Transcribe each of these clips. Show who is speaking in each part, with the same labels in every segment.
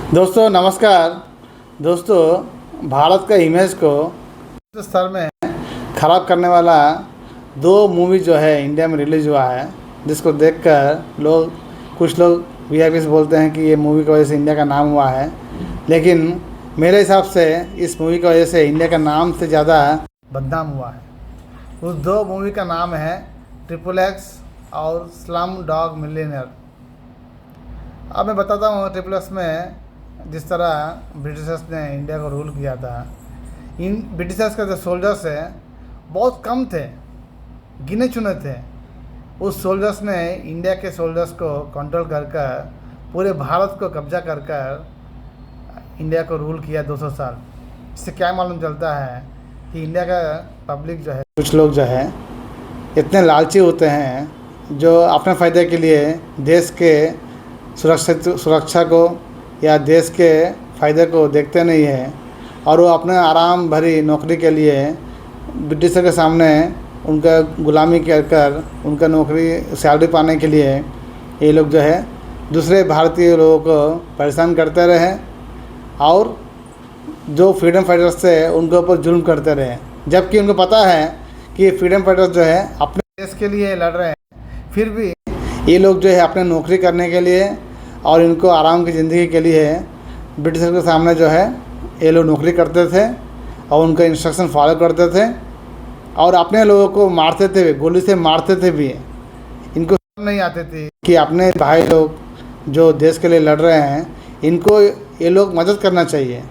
Speaker 1: दोस्तों नमस्कार। दोस्तों भारत का इमेज को स्तर में ख़राब करने वाला दो मूवी जो है इंडिया में रिलीज़ हुआ है, जिसको देखकर कुछ लोग वीआईपी बोलते हैं कि ये मूवी की वजह से इंडिया का नाम हुआ है। लेकिन मेरे हिसाब से इस मूवी की वजह से इंडिया का नाम से ज़्यादा बदनाम हुआ है। उस दो मूवी का नाम है XXX और स्लम डॉग मिलियनेयर। अब मैं बताता हूँ XXX में जिस तरह ब्रिटिशर्स ने इंडिया को रूल किया था। इन ब्रिटिशर्स के जो सोल्जर्स हैं बहुत कम थे, गिने चुने थे। उस सोल्जर्स ने इंडिया के सोल्जर्स को कंट्रोल कर पूरे भारत को कब्जा कर इंडिया को रूल किया 200 साल। इससे क्या मालूम चलता है कि इंडिया का पब्लिक जो है, कुछ लोग जो है इतने लालची होते हैं जो अपने फ़ायदे के लिए देश के सुरक्षा को या देश के फ़ायदे को देखते नहीं है, और वो अपने आराम भरी नौकरी के लिए ब्रिटिशर के सामने उनका गुलामी कर उनका नौकरी सैलरी पाने के लिए ये लोग जो है दूसरे भारतीय लोगों को परेशान करते रहे और जो फ्रीडम फाइटर्स थे उनके ऊपर जुल्म करते रहे। जबकि उनको पता है कि ये फ्रीडम फाइटर्स जो है अपने देश के लिए लड़ रहे हैं, फिर भी ये लोग जो है अपने नौकरी करने के लिए और इनको आराम की ज़िंदगी के लिए ब्रिटिशर के सामने जो है ये लोग नौकरी करते थे और उनका इंस्ट्रक्शन फॉलो करते थे और अपने लोगों को मारते थे, गोली से मारते थे भी। इनको नहीं आते थे कि अपने भाई लोग जो देश के लिए लड़ रहे हैं इनको ये लोग मदद करना चाहिए।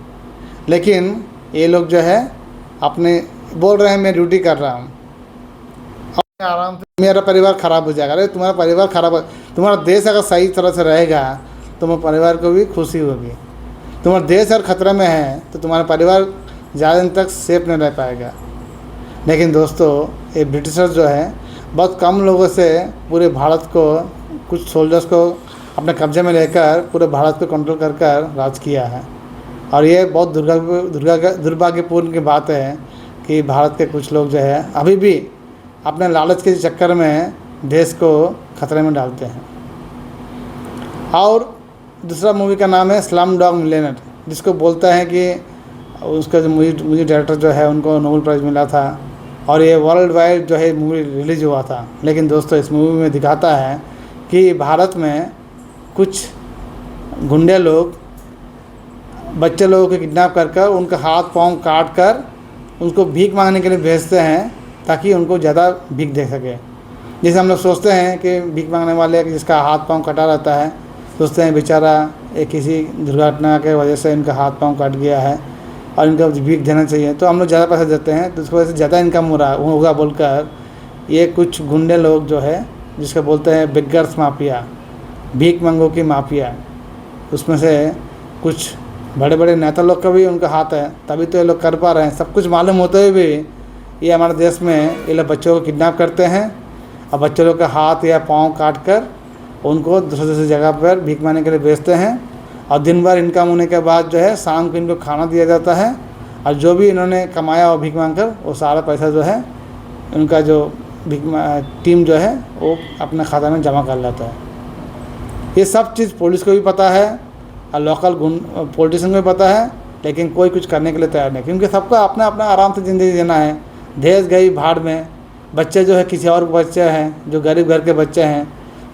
Speaker 1: लेकिन ये लोग जो है अपने बोल रहे हैं मैं ड्यूटी कर रहा हूँ और आराम से मेरा परिवार ख़राब हो जाएगा। अरे तुम्हारा परिवार ख़राब, तुम्हारा देश अगर सही तरह से रहेगा तो तुम्हारे परिवार को भी खुशी होगी। तुम्हारा देश अगर ख़तरे में है तो तुम्हारा परिवार ज़्यादा दिन तक सेफ नहीं रह पाएगा। लेकिन दोस्तों ये ब्रिटिशर्स जो है बहुत कम लोगों से पूरे भारत को, कुछ सोल्जर्स को अपने कब्जे में लेकर पूरे भारत को कंट्रोल कर राज किया है। और ये बहुत दुर्भाग्यपूर्ण की बात है कि भारत के कुछ लोग जो है अभी भी अपने लालच के चक्कर में देश को खतरे में डालते हैं। और दूसरा मूवी का नाम है स्लम डॉग मिलियनेयर, जिसको बोलता है कि उसका जो मूवी डायरेक्टर जो है उनको नोबेल प्राइज़ मिला था और ये वर्ल्ड वाइड जो है मूवी रिलीज़ हुआ था। लेकिन दोस्तों इस मूवी में दिखाता है कि भारत में कुछ गुंडे लोग बच्चे लोगों को किडनैप कर उनका हाथ पाँव काट कर उनको भीख मांगने के लिए भेजते हैं ताकि उनको ज़्यादा भीख दे सके। जैसे हम लोग सोचते हैं कि भीख मांगने वाले जिसका हाथ पाँव कटा रहता है, सोचते हैं बेचारा एक किसी दुर्घटना के वजह से इनका हाथ पाँव कट गया है और इनका भीख देना चाहिए, तो हम लोग ज़्यादा पैसा देते हैं तो उसकी वजह से ज़्यादा इनकम होगा बोलकर ये कुछ गुंडे लोग जो है जिसको बोलते हैं बेगर्स माफिया, भीख मंगों की माफिया, उसमें से कुछ बड़े बड़े नेता लोग का भी उनका हाथ है, तभी तो ये लोग कर पा रहे हैं। सब कुछ मालूम होते हुए भी ये हमारे देश में ये लोग बच्चों को किडनैप करते हैं और बच्चों लोग का हाथ या पाँव काट कर उनको दूसरे जगह पर भीख मांगने के लिए भेजते हैं और दिन भर इनकम होने के बाद जो है शाम को इनको खाना दिया जाता है और जो भी इन्होंने कमाया और भीख मांग कर वो सारा पैसा जो है उनका जो टीम जो है वो अपने खाता में जमा कर लेता है। ये सब चीज़ पुलिस को भी पता है और लोकल पॉलिटिशियन को भी पता है, लेकिन कोई कुछ करने के लिए तैयार नहीं, क्योंकि सबका अपना अपना आराम से ज़िंदगी जीना है। देश गई भाड़ में, बच्चे जो है किसी और बच्चे हैं जो गरीब घर के बच्चे हैं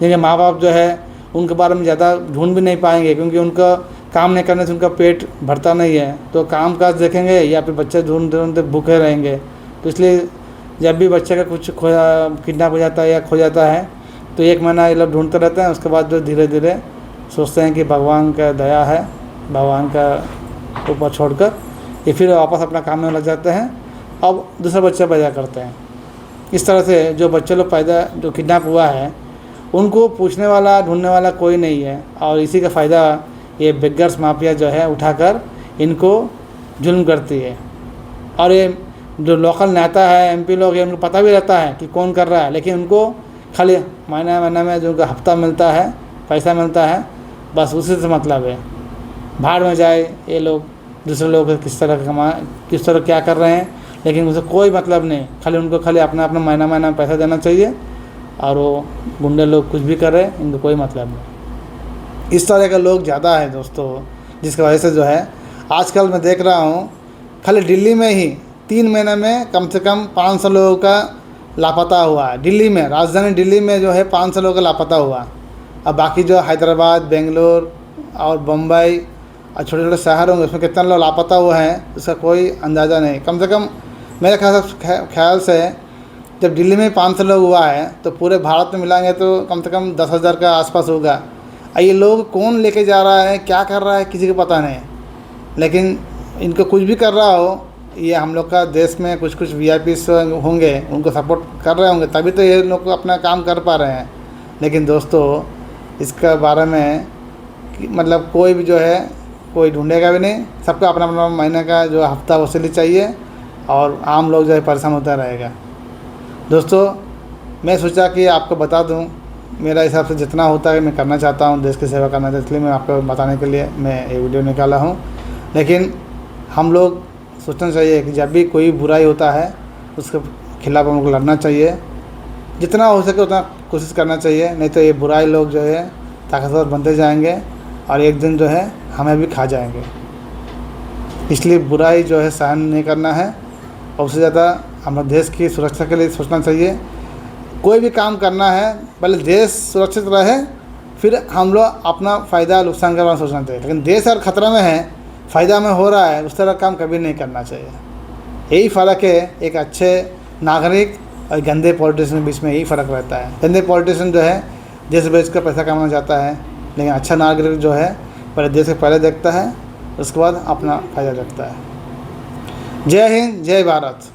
Speaker 1: जिनके माँ बाप जो है उनके बारे में ज़्यादा ढूंढ भी नहीं पाएंगे, क्योंकि उनका काम नहीं करने से उनका पेट भरता नहीं है, तो काम काज देखेंगे या फिर बच्चे ढूंढते भूखे रहेंगे। तो इसलिए जब भी बच्चे का कुछ किडनैप हो जाता है या खो जाता है तो 1 महीना ये लोग ढूंढते रहते हैं। उसके बाद जो धीरे धीरे सोचते हैं कि भगवान का दया है, भगवान का ऊपर छोड़कर ये फिर वापस अपना काम में लग जाते हैं। अब दूसरा बच्चा पैदा करते हैं। इस तरह से जो बच्चे लोग जो किडनैप हुआ है उनको पूछने वाला ढूंढने वाला कोई नहीं है, और इसी का फ़ायदा ये बेगर्स माफिया जो है उठाकर इनको जुल्म करती है। और ये जो लोकल नेता है, MP लोग हैं, उनको पता भी रहता है कि कौन कर रहा है, लेकिन उनको खाली महीने में जो उनका हफ्ता मिलता है, पैसा मिलता है, बस उसी से मतलब है। भाड़ में जाए ये लोग दूसरे लोग किस तरह क्या कर रहे हैं, लेकिन उसे कोई मतलब नहीं, खाली उनको अपना महीना पैसा देना चाहिए और वो गुंडे लोग कुछ भी कर रहे हैं, इनको कोई मतलब नहीं। इस तरह के लोग ज़्यादा है दोस्तों जिसकी वजह से जो है आजकल मैं देख रहा हूँ खाली दिल्ली में ही 3 महीने में कम से कम 500 लोगों का लापता हुआ है। दिल्ली में, राजधानी दिल्ली में जो है 500 लोगों का लापता हुआ। अब बाकी जो हैदराबाद, बेंगलोर और बम्बई और छोटे छोटे शहर होंगे उसमें कितना लोग लापता हुए हैं उसका कोई अंदाज़ा नहीं। कम से कम मेरे ख्याल से जब दिल्ली में 500 लोग हुआ है तो पूरे भारत में मिलाएंगे तो कम से कम 10,000 का आसपास होगा। ये लोग कौन लेके जा रहा है, क्या कर रहा है, किसी को पता नहीं। लेकिन इनको कुछ भी कर रहा हो, ये हम लोग का देश में कुछ कुछ VIPs होंगे, उनको सपोर्ट कर रहे होंगे, तभी तो ये लोग अपना काम कर पा रहे हैं। लेकिन दोस्तों इसका बारे में मतलब कोई भी जो है कोई ढूंढेगा भी नहीं। सबका अपना अपना महीने का जो हफ्ता वसूली चाहिए और आम लोग जो है परेशान होता रहेगा। दोस्तों मैं सोचा कि आपको बता दूं, मेरा हिसाब से जितना होता है मैं करना चाहता हूं, देश की सेवा करना चाहता हूं, इसलिए मैं आपको बताने के लिए मैं ये वीडियो निकाला हूं। लेकिन हम लोग सोचना चाहिए कि जब भी कोई बुराई होता है उसके खिलाफ़ हमको लड़ना चाहिए, जितना हो सके उतना कोशिश करना चाहिए। नहीं तो ये बुराई लोग जो है ताकतवर बनते जाएंगे और एक दिन जो है हमें भी खा जाएंगे। इसलिए बुराई जो है सहन नहीं करना है और उससे ज़्यादा हमारे देश की सुरक्षा के लिए सोचना चाहिए। कोई भी काम करना है पहले देश सुरक्षित रहे, फिर हम लोग अपना फ़ायदा नुकसान के बारे में सोचना चाहिए। लेकिन देश अगर खतरा में है, फ़ायदा में हो रहा है, उस तरह काम कभी नहीं करना चाहिए। यही फ़र्क है एक अच्छे नागरिक और गंदे पॉलिटिशियन के बीच में, यही फ़र्क रहता है। गंदे पॉलिटिशियन जो है देश बेच कर पैसा कमाना चाहता है, लेकिन अच्छा नागरिक जो है पहले देश से पहले देखता है, उसके बाद अपना फ़ायदा देखता है। जय हिंद, जय भारत।